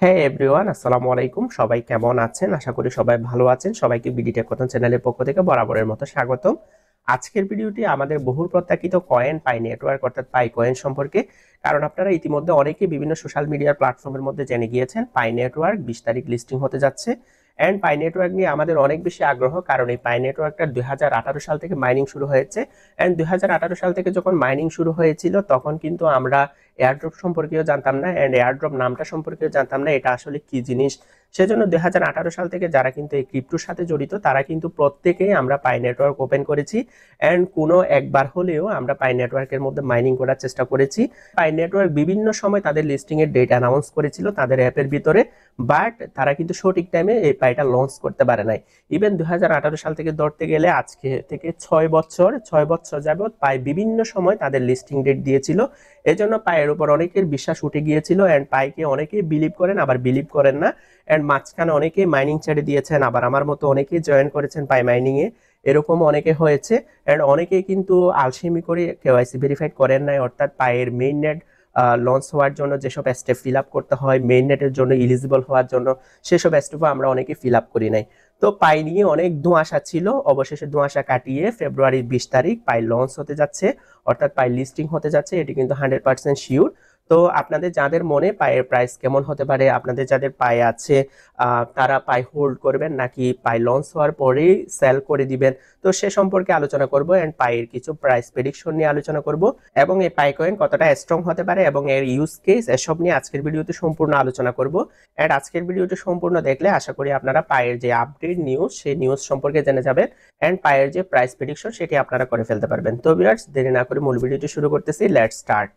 হ্যাঁ এভরিওয়ান, আসসালামু আলাইকুম। সবাই কেমন আছেন? আশা করি সবাই ভালো আছেন। সবাইকে বিডি টেক কথন চ্যানেলের পক্ষ থেকে বরাবরের মতো স্বাগতম। আজকের ভিডিওটি আমাদের বহুল প্রত্যাশিত কয়েন পাই নেটওয়ার্ক অর্থাৎ পাই কয়েন সম্পর্কে। কারণ আপনারা ইতিমধ্যে অনেকেই বিভিন্ন সোশ্যাল মিডিয়ার প্ল্যাটফর্মের মধ্যে জেনে গিয়েছেন পাই নেটওয়ার্ক 20 তারিখ লিস্টিং হতে যাচ্ছে। অ্যান্ড পাই নেটওয়ার্ক নিয়ে আমাদের অনেক বেশি আগ্রহ, কারণ এই পাই নেটওয়ার্কটা 2018 সাল থেকে মাইনিং শুরু হয়েছে। অ্যান্ড 2018 সাল থেকে যখন মাইনিং শুরু হয়েছিল তখন কিন্তু আমরা এয়ারড্রপ সম্পর্কেও জানতাম না, অ্যান্ড এয়ারড্রপ নামটা সম্পর্কেও জানতাম না এটা আসলে কি জিনিস। সেজন্য 2018 সাল থেকে যারা কিন্তু এই ক্রিপ্টোর সাথে জড়িত তারা কিন্তু প্রত্যেকেই আমরা পাই নেটওয়ার্ক ওপেন করেছি, অ্যান্ড কোনো একবার হলেও আমরা পাই নেটওয়ার্কের মধ্যে মাইনিং করার চেষ্টা করেছি। পাই নেটওয়ার্ক বিভিন্ন সময় তাদের লিস্টিং এর ডেট অ্যানাউন্স করেছিল তাদের অ্যাপের ভিতরে, বাট তারা কিন্তু সঠিক টাইমে এই পাইটা লঞ্চ করতে পারে নাই। ইভেন 2018 সাল থেকে ধরতে গেলে আজকে থেকে 6 বছর যাবত পাই বিভিন্ন সময় তাদের লিস্টিং ডেট দিয়েছিল। এজন্য পায়ের উপর অনেকের বিশ্বাস উঠে গিয়েছিল, অ্যান্ড পাইকে অনেকেই বিলিভ করেন আবার বিলিভ করেন না। অ্যান্ড মাঝখানে অনেকেই মাইনিং ছেড়ে দিয়েছেন, আবার আমার মতো অনেকেই জয়েন করেছেন পাই মাইনিং এ, এরকম অনেকে হয়েছে। অ্যান্ড অনেকেই কিন্তু আলসেমি করে কেওয়াইসি ভেরিফাইড করেন নাই, অর্থাৎ পায়ের মেইন নেট লঞ্চ হওয়ার জন্য যেসব স্টেপ ফিল আপ করতে হয় মেইন নেটের জন্য ইলিজিবল হওয়ার জন্য, সেসব স্টেপও আমরা অনেকে ফিল আপ করি নাই। তো পাই নিয়ে অনেক ধোঁয়াশা ছিল, অবশেষে ধোঁয়াশা কাটিয়ে ফেব্রুয়ারির 20 তারিখ পাই লঞ্চ হতে যাচ্ছে, অর্থাৎ পাই লিস্টিং হতে যাচ্ছে, এটি কিন্তু 100% শিওর। তো আপনাদের যাদের মনে পায়ের প্রাইস কেমন হতে পারে, আপনাদের যাদের পাই আছে তারা পাই হোল্ড করবেন নাকি পাই লঞ্চ হওয়ার পরেই সেল করে দিবেন, তো সে সম্পর্কে আলোচনা করব। এন্ড পাইয়ের কিছু প্রাইস প্রেডিকশন নিয়ে আলোচনা করব, এবং এই পাই কয়েন কতটা স্ট্রং হতে পারে এবং এর ইউজ কেস এসব নিয়ে আজকের ভিডিওতে সম্পূর্ণ আলোচনা করব। এন্ড আজকের ভিডিওটি সম্পূর্ণ দেখলে আশা করি আপনারা পাইয়ের যে আপডেট নিউজ সেই নিউজ সম্পর্কে জেনে যাবেন, এন্ড পাইয়ের যে প্রাইস প্রেডিকশন সেটি আপনারা করে ফেলতে পারবেন। তো ভিউয়ার্স, দেরি না করে মূল ভিডিওটি শুরু করতেছি, লেটস স্টার্ট।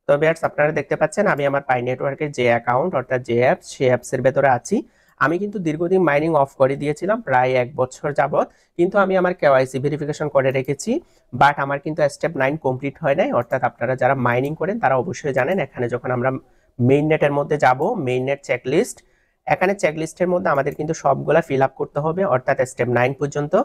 তো ভিউয়ার্স, আপনারা দেখতে পাচ্ছেন আমি আমার পাই নেটওয়ার্কের যে অ্যাকাউন্ট অর্থাৎ যে অ্যাপস, সেই অ্যাপসের ভেতরে আছি। আমি কিন্তু দীর্ঘদিন মাইনিং অফ করে দিয়েছিলাম প্রায় 1 বছর যাবত, কিন্তু আমি আমার কেওয়াইসি ভেরিফিকেশন করে রেখেছি। বাট আমার কিন্তু স্টেপ 9 কমপ্লিট হয় নাই, অর্থাৎ আপনারা যারা মাইনিং করেন তারা অবশ্যই জানেন এখানে যখন আমরা মেইন নেটের মধ্যে যাব, মেইন নেট চেকলিস্ট, এখানে চেকলিস্টের মধ্যে আমাদের কিন্তু সবগুলা ফিল আপ করতে হবে, অর্থাৎ স্টেপ 9 পর্যন্ত।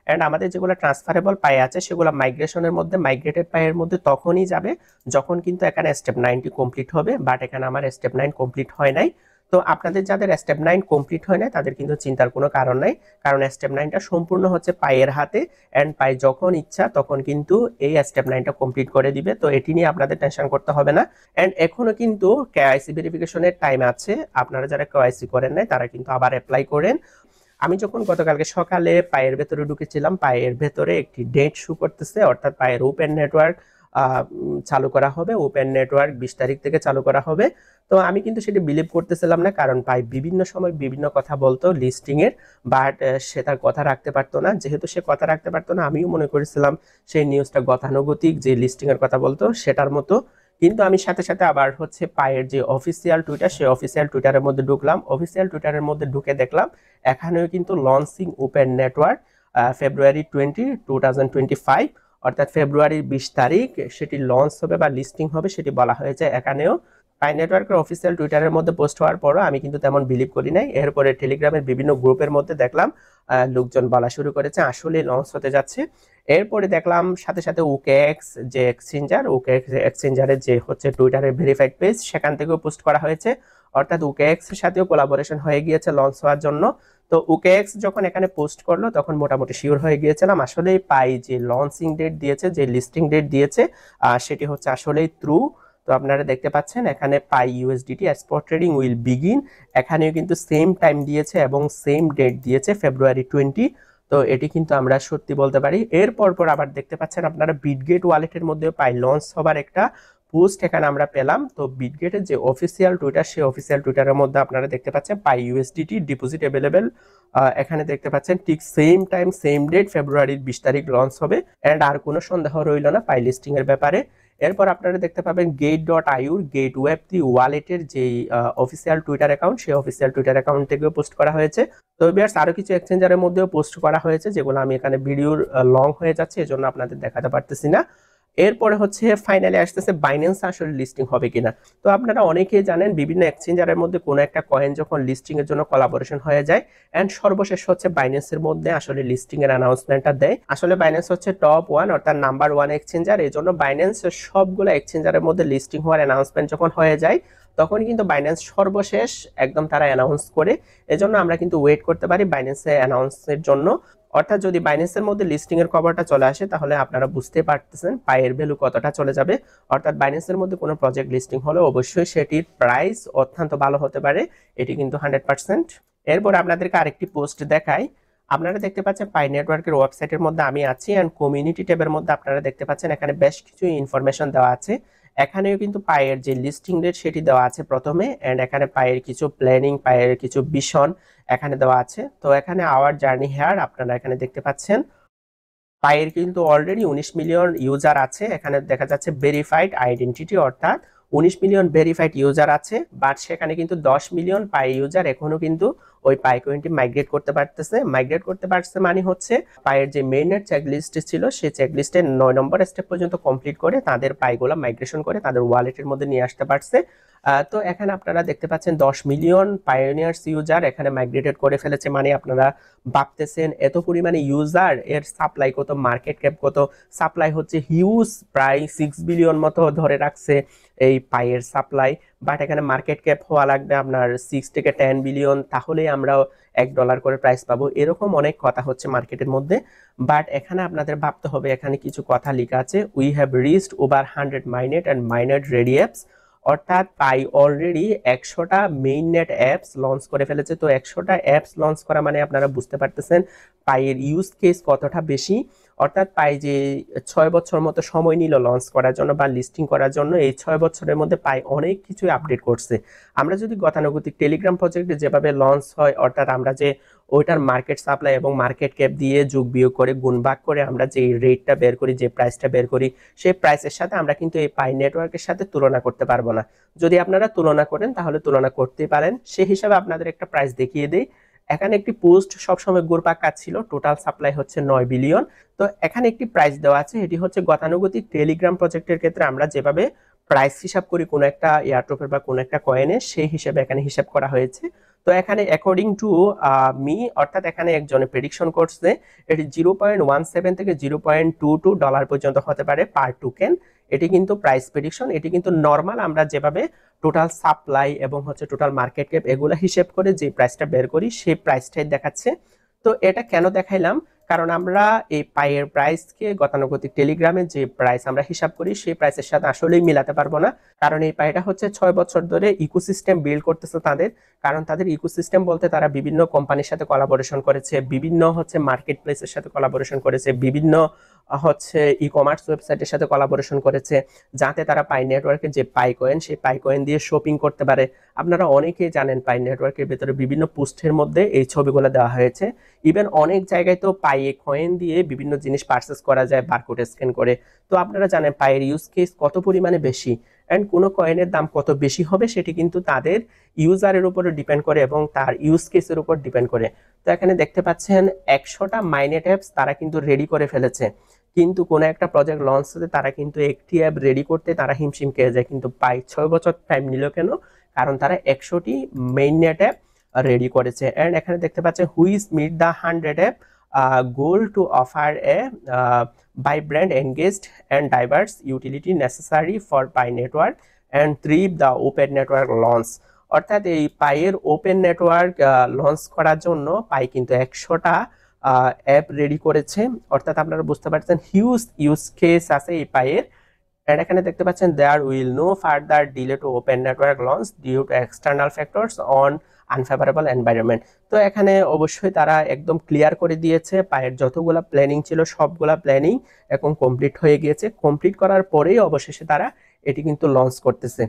এন্ড আমাদের যেগুলো ট্রান্সফারেবল পাই আছে সেগুলো মাইগ্রেশনের মধ্যে, মাইগ্রেটেড পাইয়ের মধ্যে তখনই যাবে যখন কিন্তু এখানে স্টেপ 9টি কমপ্লিট হবে। বাট এখানে আমার স্টেপ 9 কমপ্লিট হয় নাই। তো আপনাদের যাদের স্টেপ 9 কমপ্লিট হয় নাই তাদের কিন্তু চিন্তার কোনো কারণ নাই, কারণ স্টেপ 9টা সম্পূর্ণ হচ্ছে পাইয়ের হাতে, এন্ড পাই যখন ইচ্ছা তখন কিন্তু এই স্টেপ 9টা কমপ্লিট করে দিবে। তো এটি নিয়ে আপনাদের টেনশন করতে হবে না। এন্ড এখনো কিন্তু কেওয়াইসি ভেরিফিকেশনের টাইম আছে, আপনারা যারা কেওয়াইসি করেন নাই তারা কিন্তু আবার অ্যাপ্লাই করেন। আমি যখন গতকালকে সকালে পায়ের ভেতরে ঢুকেছিলাম, পায়ের ভেতরে একটি ডেট শো করতেছে, অর্থাৎ পায়ের ওপেন নেটওয়ার্ক চালু করা হবে, ওপেন নেটওয়ার্ক 20 তারিখ থেকে চালু করা হবে। তো আমি কিন্তু সেটা বিলিভ করতেছিলাম না, কারণ পাই বিভিন্ন সময় বিভিন্ন কথা বলতো লিস্টিং এর, বাট সে তার কথা রাখতে পারতো না। যেহেতু সে কথা রাখতে পারতো না, আমিও মনে করেছিলাম সেই নিউজটা গতানুগতিক যে লিস্টিং এর কথা বলতো সেটার মতো। কিন্তু আমি সাথে সাথে আবার হচ্ছে পায়ের যে অফিসিয়াল টুইটার, সেই অফিসিয়াল টুইটারের মধ্যে ঢুকলাম, অফিসিয়াল টুইটারের মধ্যে ঢুকে দেখলাম এখানেও কিন্তু লঞ্চিং ওপেন নেটওয়ার্ক ফেব্রুয়ারি 2025, অর্থাৎ ফেব্রুয়ারির 20 তারিখ সেটি লঞ্চ হবে বা লিস্টিং হবে সেটি বলা হয়েছে এখানেও। পাই নেটওয়ার্কের অফিসিয়াল টুইটারের মধ্যে পোস্ট হওয়ার পরও আমি কিন্তু তেমন বিলিভ করি নাই। এরপরে টেলিগ্রামের বিভিন্ন গ্রুপের মধ্যে দেখলাম লোকজন বলা শুরু করেছে আসলে লঞ্চ হতে যাচ্ছে। এরপরে দেখলাম সাথে সাথে ওকেএক্স যে এক্সচেঞ্জার, ওকেএক্স এক্সচেঞ্জারের যে হচ্ছে টুইটারের ভেরিফাইড পেজ সেখান থেকেও পোস্ট করা হয়েছে, অর্থাৎ ওকেএক্স এর সাথেও কোলাবোরেশন হয়ে গিয়েছে লঞ্চ হওয়ার জন্য। তো ওকেএক্স যখন এখানে পোস্ট করলো তখন মোটামুটি শিওর হয়ে গিয়েছিলাম আসলে পাই যে লঞ্চিং ডেট দিয়েছে, যে লিস্টিং ডেট দিয়েছে সেটি হচ্ছে আসলেই ট্রু। তো আপনারা দেখতে পাচ্ছেন এখানে Pi USDT spot trading will begin, এখানেও কিন্তু সেম টাইম দিয়েছে এবং সেম ডেট দিয়েছে ফেব্রুয়ারি 20। তো এটি কিন্তু আমরা সত্যি বলতে পারি। এরপর পর আবার দেখতে পাচ্ছেন আপনারা বিটগেট ওয়ালেটের মধ্যে পাই লঞ্চ হবার একটা পোস্ট এখানে আমরা পেলাম। তো বিটগেটের যে অফিসিয়াল টুইটার, সেই অফিসিয়াল টুইটারের মধ্যে আপনারা দেখতে পাচ্ছেন পাই ইউএসডিটি ডিপোজিট অ্যাভেলেবেল, এখানে দেখতে পাচ্ছেন ঠিক সেম টাইম সেম ডেট ফেব্রুয়ারির 20 তারিখ লঞ্চ হবে। এন্ড আর কোনো সন্দেহ রইল না পাই লিস্টিং এর ব্যাপারে। এরপর আপনারা দেখতে পাবেন gate.io গেট ওয়েব 3 ওয়ালেটের যে অফিসিয়াল টুইটার অ্যাকাউন্ট, সেই অফিসিয়াল টুইটার অ্যাকাউন্ট থেকেও পোস্ট করা হয়েছে। তো ভিউয়ার্স, আরো কিছু এক্সচেঞ্জারের মধ্যেও পোস্ট করা হয়েছে যেগুলো আমি এখানে ভিডিওর লং হয়ে যাচ্ছে এজন্য আপনাদের দেখাতে পারতেছি না। এরপরে হচ্ছে ফাইনালি আসতেছে বাইন্যান্স আসলে লিস্টিং হবে কিনা। তো আপনারা অনেকেই জানেন বিভিন্ন এক্সচেঞ্জারের মধ্যে কোনো একটা কয়েন যখন লিস্টিং এর জন্য কোলাবোরেশন হয়ে যায়, এন্ড সর্বশেষ হচ্ছে বাইন্যান্সের মধ্যে আসলে লিস্টিং এর অ্যানাউন্সমেন্টটা দেয়। আসলে বাইন্যান্স হচ্ছে টপ 1 অর্থাৎ নাম্বার 1 এক্সচেঞ্জার, এই জন্য বাইন্যান্স সবগুলো এক্সচেঞ্জারের মধ্যে লিস্টিং হওয়ার অ্যানাউন্সমেন্ট যখন হয়ে যায় তখন কিন্তু বাইন্যান্স সর্বশেষ একদম তারা অ্যানাউন্স করে। এজন্য আমরা কিন্তু ওয়েট করতে পারি বাইন্যান্সে অ্যানাউন্সের জন্য। অর্থাৎ যদি বাইন্যান্সের মধ্যে লিস্টিং এর খবরটা চলে আসে তাহলে আপনারা বুঝতে পারতেছেন পায়ের ভ্যালু কতটা চলে যাবে। অর্থাৎ বাইন্যান্সের মধ্যে কোনো প্রজেক্ট লিস্টিং হলে অবশ্যই সেটির প্রাইস অত্যন্ত ভালো হতে পারে, এটি কিন্তু 100%। এরপর আপনাদেরকে আরেকটি পোস্ট দেখাই। আপনারা দেখতে পাচ্ছেন পাই নেটওয়ার্কের ওয়েবসাইটের মধ্যে আমি আছি, অ্যান্ড কমিউনিটি ট্যাবের মধ্যে আপনারা দেখতে পাচ্ছেন এখানে বেশ কিছু ইনফরমেশন দেওয়া আছে। এখানেও কিন্তু পায়ের যে লিস্টিং রেট সেটি দেওয়া আছে প্রথমে, অ্যান্ড এখানে পায়ের কিছু প্ল্যানিং, পায়ের কিছু ভিশন এখানে দেওয়া আছে। তো এখানে আওয়ার জার্নি হেয়ার আপনারা এখানে দেখতে পাচ্ছেন পায়ের কিন্তু অলরেডি 19 মিলিয়ন ইউজার আছে। এখানে দেখা যাচ্ছে ভেরিফাইড আইডেন্টিটি, অর্থাৎ 19 মিলিয়ন ভেরিফাইড ইউজার আছে, বাট সেখানে কিন্তু 10 মিলিয়ন পাই ইউজার এখনো কিন্তু ওই পাই কয়েনটি মাইগ্রেট করতে পারছে মানে হচ্ছে পায়ের যে মেইনের চেকলিস্ট ছিল সেই চেকলিস্টের 9 নম্বর স্টেপ পর্যন্ত কমপ্লিট করে তাদের পাইগুলো মাইগ্রেশন করে তাদের ওয়ালেটের মধ্যে নিয়ে আসতে পারছে। তো এখানে আপনারা দেখতে পাচ্ছেন 10 মিলিয়ন পায়োনিয়ার্স ইউজার এখানে মাইগ্রেটেড করে ফেলেছে, মানে আপনারা ভাবতেছেন এত পরিমাণে ইউজার, এর সাপ্লাই কত, মার্কেট ক্যাপ কত, সাপ্লাই হচ্ছে হিউজ, প্রায় 6 বিলিয়ন মতো ধরে রাখছে এই পাইয়ের সাপ্লাই। বাট এখানে মার্কেট ক্যাপ হওয়া লাগবে আপনার 6 থেকে 10 বিলিয়ন, তাহলেই আমরা $1 করে প্রাইস পাবো, এরকম অনেক কথা হচ্ছে মার্কেটের মধ্যে। বাট এখানে আপনাদের ভাবতে হবে, এখানে কিছু কথা লেখা আছে, we have reached over 100 mainnet and mainnet ready apps. অর্থাৎ পাই অলরেডি 100টা মেইন নেট অ্যাপস লঞ্চ করে ফেলেছে। তো 100টা অ্যাপস লঞ্চ করা মানে আপনারা বুঝতে পারতেছেন পাইয়ের ইউজ কেস কতটা বেশি। অর্থাৎ পাই যে 6 বছর মতো সময় নিল লঞ্চ করার জন্য বা লিস্টিং করার জন্য, এই 6 বছরের মধ্যে পাই অনেক কিছু আপডেট করছে। আমরা যদি গতানুগতিক টেলিগ্রাম প্রজেক্টে যেভাবে লঞ্চ হয়, অর্থাৎ আমরা যে ওইটার মার্কেট সাপ্লাই এবং মার্কেট ক্যাপ দিয়ে যোগ বিয়োগ করে গুণভাগ করে আমরা যে রেটটা বের করি, যে প্রাইসটা বের করি, সেই প্রাইসের সাথে আমরা কিন্তু এই পাই নেটওয়ার্কের সাথে তুলনা করতে পারবো না। যদি আপনারা তুলনা করেন তাহলে তুলনা করতেই পারেন, সেই হিসাবে আপনাদের একটা প্রাইস দেখিয়ে দেই। এখানে একটি পোস্ট সবসময় ঘুরপাক খাচ্ছিল, টোটাল সাপ্লাই হচ্ছে 9 বিলিয়ন। তো এখানে একটি প্রাইস দেওয়া আছে, এটি হচ্ছে গতানুগতিক টেলিগ্রাম প্রজেক্টের ক্ষেত্রে আমরা যেভাবে প্রাইস হিসাব করি কোনো একটা এয়ারড্রপের বা কোনো একটা কয়েনের, সেই হিসাবে এখানে হিসাব করা হয়েছে। তো এখানে অ্যাকর্ডিং টু মি, অর্থাৎ এখানে একজনে প্রেডিকশন করছে এটি 0.17 থেকে $0.22 পর্যন্ত হতে পারে পার টোকেন। এটি কিন্তু প্রাইস প্রেডিকশন, এটি কিন্তু নর্মাল আমরা যেভাবে টোটাল সাপ্লাই এবং হচ্ছে টোটাল মার্কেট ক্যাপ এগুলো হিসেব করে যে প্রাইসটা বের করি সেই প্রাইসটাই দেখাচ্ছে। তো এটা কেন দেখাইলাম, কারণ আমরা এই পাইয়ের প্রাইসকে গতানুগতিক টেলিগ্রামে যে প্রাইস আমরা হিসাব করি সেই প্রাইসের সাথে আসলেই মিলাতে পারবো না, কারণ এই পাইটা হচ্ছে 6 বছর ধরে ইকোসিস্টেম বিল্ড করতেছে তাদের। কারণ তাদের ইকোসিস্টেম বলতে তারা বিভিন্ন কোম্পানির সাথে কোলাবোরেশন করেছে, বিভিন্ন হচ্ছে মার্কেট প্লেসের সাথে কোলাবোরেশন করেছে, বিভিন্ন হচ্ছে ই কমার্স ওয়েবসাইটের সাথে কোলাবোরেশন করেছে, যাতে তারা পাই নেটওয়ার্কের যে পাই কয়েন সেই পাই কয়েন দিয়ে শপিং করতে পারে। আপনারা অনেকেই জানেন পাই নেটওয়ার্কের ভিতরে বিভিন্ন পোস্টের মধ্যে এই ছবিগুলো দেওয়া হয়েছে। ইভেন অনেক জায়গায় তো পাই কয়েন দিয়ে বিভিন্ন জিনিস পারচেস করা যায় বারকোড স্ক্যান করে। তো আপনারা জানেন পাইয়ের ইউজ কেস কত পরিমাণে বেশি, অ্যান্ড কোনো কয়েনের দাম কত বেশি হবে সেটি কিন্তু তাদের ইউজারের উপরে ডিপেন্ড করে এবং তার ইউজ কেসের উপর ডিপেন্ড করে। তো এখানে দেখতে পাচ্ছেন 100টা মাইনেট অ্যাপস তারা কিন্তু রেডি করে ফেলেছে, কিন্তু কোনো একটা প্রজেক্ট লঞ্চ হতে তারা কিন্তু একটি অ্যাপ রেডি করতে তারা হিমশিম খেয়ে যায়। কিন্তু পাই 6 বছর টাইম নিল কেন, কারণ তারা 100টি মেইন নেট অ্যাপ রেডি করেছে। অ্যান্ড এখানে দেখতে পাচ্ছেন which meet the 100 app goal to offer a vibrant, engaged and diverse utility necessary for Pi network and thrive the open network launch। অর্থাৎ এই পাইয়ের ওপেন নেটওয়ার্ক লঞ্চ করার জন্য পাই কিন্তু 100টা app ready করেছে। অর্থাৎ আপনারা বুঝতে পারছেন হিউজ ইউজ কেস আছে এই পাইয়ের। এন্ড এখানে দেখতে পাচ্ছেন there will no further delay to open network launch due to external factors on unfavourable environment. তো এখানে অবশ্যই তারা একদম ক্লিয়ার করে দিয়েছে পায়ের যতগুলা প্ল্যানিং ছিল সবগুলা প্ল্যানিং এখন কমপ্লিট হয়ে গিয়েছে। কমপ্লিট করার পরেই অবশেষে তারা এটি কিন্তু লঞ্চ করতেছে।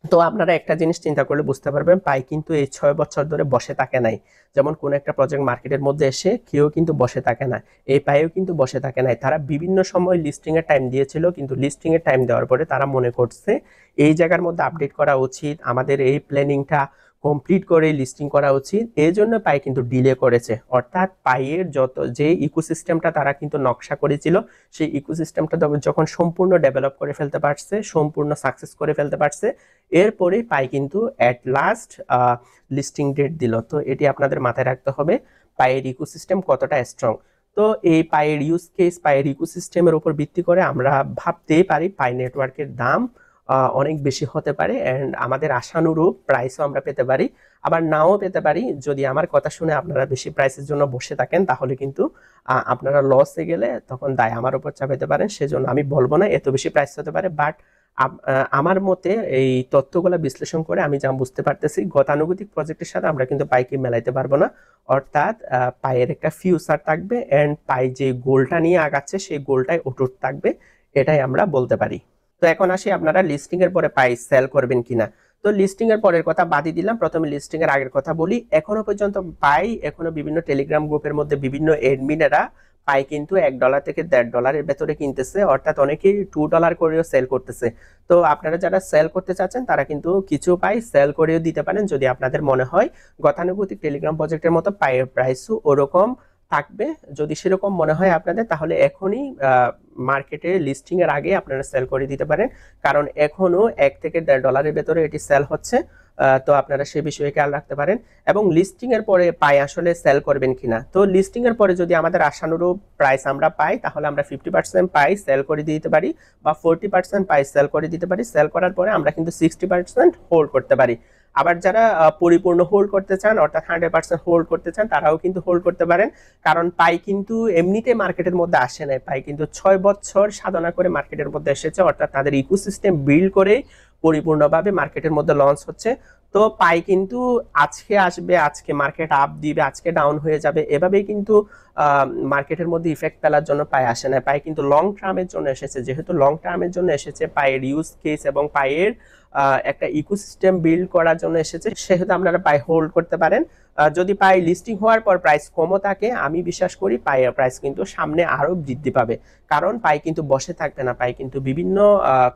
তো আপনারা একটা জিনিস চিন্তা করলে বুঝতে পারবেন পাই কিন্তু এই 6 বছর ধরে বসে থাকে নাই। যেমন কোন একটা প্রজেক্ট মার্কেটের মধ্যে এসে কেউ কিন্তু বসে থাকে না, এই পাইও কিন্তু বসে থাকে নাই। তারা বিভিন্ন সময় লিস্টিং এর টাইম দিয়েছিল, কিন্তু লিস্টিং এর টাইম দেওয়ার পরে তারা মনে করছে এই জায়গার মধ্যে আপডেট করা উচিত, আমাদের এই প্ল্যানিংটা কমপ্লিট করে লিস্টিং করা উচিত, এই জন্য পাই কিন্তু ডিলে করেছে। অর্থাৎ পাইয়ের যত যে ইকোসিস্টেমটা তারা কিন্তু নকশা করেছিল সেই ইকোসিস্টেমটা যখন সম্পূর্ণ ডেভেলপ করে ফেলতে পারছে, সম্পূর্ণ সাকসেস করে ফেলতে পারছে, এরপরে পাই কিন্তু অ্যাট লাস্ট লিস্টিং ডেট দিল। তো এটি আপনাদের মাথায় রাখতে হবে পাইয়ের ইকোসিস্টেম কতটা স্ট্রং। তো এই পাইয়ের ইউজ কেস পাইয়ের ইকোসিস্টেমের উপর ভিত্তি করে আমরা ভাবতেই পারি পাই নেটওয়ার্কের দাম অনেক বেশি হতে পারে এন্ড আমাদের আশানুরূপ প্রাইসও আমরা পেতে পারি, আবার নাও পেতে পারি। যদি আমার কথা শুনে আপনারা বেশি প্রাইসের জন্য বসে থাকেন তাহলে কিন্তু আপনারা লসে গেলে তখন দায় আমার উপর চাপাতে পারেন। সেজন্য আমি বলবো না এত বেশি প্রাইস হতে পারে, বাট আমার মতে এই তথ্যগুলো বিশ্লেষণ করে আমি যা বুঝতে পারতেছি গতানুগতিক প্রজেক্টের সাথে আমরা কিন্তু পাইকে মেলাইতে পারবো না। অর্থাৎ পায়ের একটা ফিউচার থাকবে এন্ড পাই যে গোলটা নিয়ে আগাচ্ছে সেই গোলটাই অটুট থাকবে, এটাই আমরা বলতে পারি। তো এখন আসি আপনারা লিস্টিং এর পরে পাই সেল করবেন কিনা। তো লিস্টিং এর পরের কথা বাদই দিলাম, প্রথমে লিস্টিং এর আগের কথা বলি। এখনো পর্যন্ত পাই এখনো বিভিন্ন টেলিগ্রাম গ্রুপের মধ্যে বিভিন্ন এডমিনেরা পাই কিন্তু $1 থেকে $1.5 ভেতরে কিনতেছে, অর্থাৎ অনেকেই $2 করেও সেল করতেছে। তো আপনারা যারা সেল করতে চাচ্ছেন তারা কিন্তু কিছু পাই সেল করেও দিতে পারেন যদি আপনাদের মনে হয় গতানুগতিক টেলিগ্রাম প্রজেক্টের মতো পাইয়ের প্রাইসও ওরকম থাকবে। যদি সেরকম মনে হয় আপনাদের তাহলে এখনই মার্কেটে লিস্টিং এর আগে আপনারা সেল করে দিতে পারেন, কারণ এখনো $1 থেকে $1.5 ভেতরে এটি সেল হচ্ছে। তো আপনারা সেই বিষয়ে খেয়াল রাখতে পারেন। এবং লিস্টিং এর পরে পাই আসলে সেল করবেন কিনা। তো লিস্টিং এর পরে যদি আমাদের আশানুরূপ প্রাইস আমরা পাই তাহলে আমরা 50% পাই সেল করে দিতে পারি বা 40% পাই সেল করে দিতে পারি। সেল করার পরে আমরা কিন্তু 60% হোল্ড করতে পারি। আবার যারা পরিপূর্ণ হোল্ড করতে চান অর্থাৎ 100% হোল্ড করতে চান তারাও কিন্তু হোল্ড করতে পারেন, কারণ পাই কিন্তু এমনিতে মার্কেটের মধ্যে আসে নাই। পাই কিন্তু 6 বছর সাধনা করে মার্কেটের মধ্যে এসেছে, অর্থাৎ তাদের ইকোসিস্টেম বিল্ড করে পরিপূর্ণভাবে মার্কেটের মধ্যে লঞ্চ হচ্ছে। তো পাই কিন্তু আজকে আসবে, আজকে মার্কেট আপ দিবে, আজকে ডাউন হয়ে যাবে, এভাবেই কিন্তু মার্কেটের মধ্যে ইফেক্ট ফেলার জন্য পাই আসে না। পাই কিন্তু লং টার্মের জন্য এসেছে। যেহেতু লং টার্মের জন্য এসেছে, পায়ের ইউজ কেস এবং পায়ের একটা ইকোসিস্টেম বিল্ড করার জন্য এসেছে, সেহেতু আপনারা পাই হোল্ড করতে পারেন। যদি পাই লিস্টিং হওয়ার পর প্রাইস কমও থাকে, আমি বিশ্বাস করি পাইয়ের প্রাইস কিন্তু সামনে আরো বৃদ্ধি পাবে, কারণ পাই কিন্তু বসে থাকবে না। পাই কিন্তু বিভিন্ন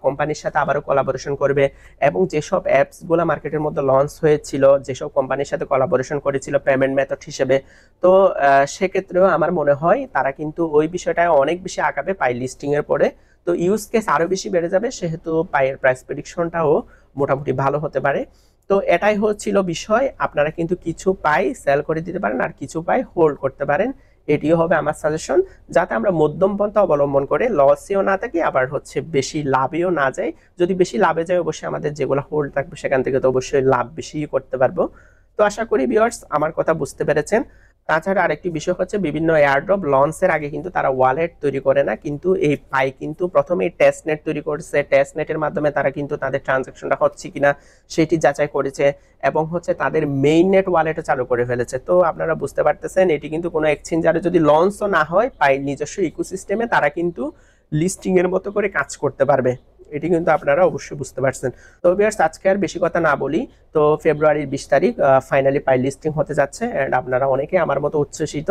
কোম্পানির সাথে আবারও কোলাবোরেশন করবে এবং যেসব অ্যাপসগুলো মার্কেটের মধ্যে লঞ্চ হয়েছিল, যেসব কোম্পানির সাথে কোলাবোরেশন করেছিল পেমেন্ট মেথড হিসেবে, তো সেক্ষেত্রেও আমার মনে হয় তারা কিন্তু ওই বিষয়টায় অনেক বেশি আগাবে পাই লিস্টিং এর পরে। তো ইউজ কেস আরো বেশি বেড়ে যাবে, সেহেতু পাইয়ের প্রাইস প্রেডিকশনটাও মোটামুটি ভালো হতে পারে। তো এটাই হচ্ছিল বিষয়। আপনারা কিন্তু কিছু পাই সেল করে দিতে পারেন আর কিছু পাই হোল্ড করতে পারেন, এটিও হবে আমার সাজেশন, যাতে আমরা মধ্যম পন্থা অবলম্বন করে লসেও না থাকি আবার হচ্ছে বেশি লাভেও না যাই। যদি বেশি লাভে যায় অবশ্যই আমাদের যেগুলো হোল্ড থাকবে সেখান থেকে তো অবশ্যই লাভ বেশি করতে পারবো। তো আশা করি ভিউয়ার্স আমার কথা বুঝতে পেরেছেন। তাছাড়া আরেকটি বিষয় হচ্ছে বিভিন্ন এয়ারড্রপ লঞ্চের আগে কিন্তু তারা ওয়ালেট তৈরি করে না, কিন্তু এই পাই কিন্তু প্রথমেই টেস্ট নেট তৈরি করছে। টেস্ট নেটের মাধ্যমে তারা কিন্তু তাদের ট্রানজাকশনটা হচ্ছে কিনা সেটি যাচাই করেছে এবং হচ্ছে তাদের মেইন নেট ওয়ালেটও চালু করে ফেলেছে। তো আপনারা বুঝতে পারতেছেন এটি কিন্তু কোনো এক্সচেঞ্জারে যদি লঞ্চও না হয়, পাই নিজস্ব ইকোসিস্টেমে তারা কিন্তু লিস্টিং এর মতো করে কাজ করতে পারবে, এটি কিন্তু আপনারা অবশ্যই বুঝতে পারছেন। তো ভিউয়ার্স আজকে আর বেশি কথা না বলি, তো ফেব্রুয়ারির 20 তারিখ ফাইনালি পাই লিস্টিং হতে যাচ্ছে এন্ড আপনারা অনেকে আমার মতো উচ্ছ্বসিত,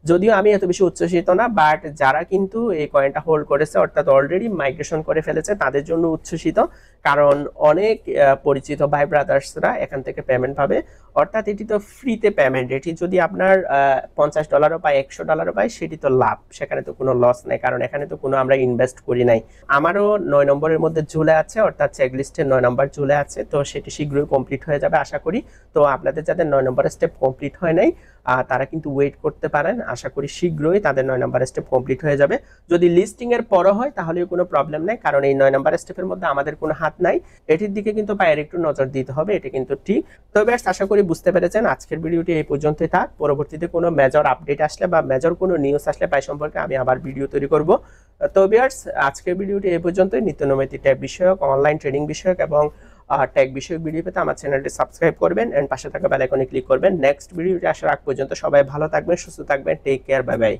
যদিও আমি এত বেশি উচ্ছ্বসিত না, বাট যারা কিন্তু এই কয়েনটা হোল্ড করেছে অর্থাৎ অলরেডি মাইগ্রেশন করে ফেলেছে তাদের জন্য উচ্ছ্বসিত, কারণ অনেক পরিচিত ভাই ব্রাদার্সরা এখান থেকে পেমেন্ট পাবে। অর্থাৎ এটি তো ফ্রিতে পেমেন্ট, এটি যদি আপনার $50 পাই $100 পাই সেটি তো লাভ, সেখানে তো কোনো লস নাই, কারণ এখানে তো কোনো আমরা ইনভেস্ট করি নাই। আমারও 9 নম্বরের মধ্যে ঝুলে আছে, অর্থাৎ চেকলিস্টে 9 নম্বর ঝুলে আছে, তো সেটি শীঘ্রই কমপ্লিট হয়ে যাবে আশা করি। তো আপনাদের যাদের 9 নম্বরের স্টেপ কমপ্লিট হয় নাই তারা কিন্তু ওয়েট করতে পারেন, আশা করি শীঘ্রই তাদের 9 নম্বরের স্টেপ কমপ্লিট হয়ে যাবে। যদি লিস্টিং এর পরও হয় তাহলেও কোনো প্রবলেম নাই, কারণ এই 9 নম্বরের স্টেপের মধ্যে আমাদের কোনো হাত নাই, এটির দিকে কিন্তু পায়ের একটু নজর দিতে হবে, এটি কিন্তু ঠিক। তো বেশ আশা করি বুঝতে পেরেছেন। আজকের ভিডিওটি এই পর্যন্তই থাক, পরবর্তীতে কোনো মেজর আপডেট আসলে বা মেজর কোনো নিউজ আসলে পাই সম্পর্কে আমি আবার ভিডিও তৈরি করব। তো ভিউয়ার্স আজকের ভিডিওটি এই পর্যন্তই। নিত্য নৈমিত্তিক ট্যাব বিষয়ক, অনলাইন ট্রেডিং বিষয়ক এবং ট্যাগ বিষয়ক ভিডিও পেতে আমার চ্যানেলটি সাবস্ক্রাইব করবেন এন্ড পাশে থাকা বেল আইকনে ক্লিক করবেন। নেক্সট ভিডিওটি আসার আগ পর্যন্ত সবাই ভালো থাকবেন, সুস্থ থাকবেন, টেক কেয়ার, বাই বাই।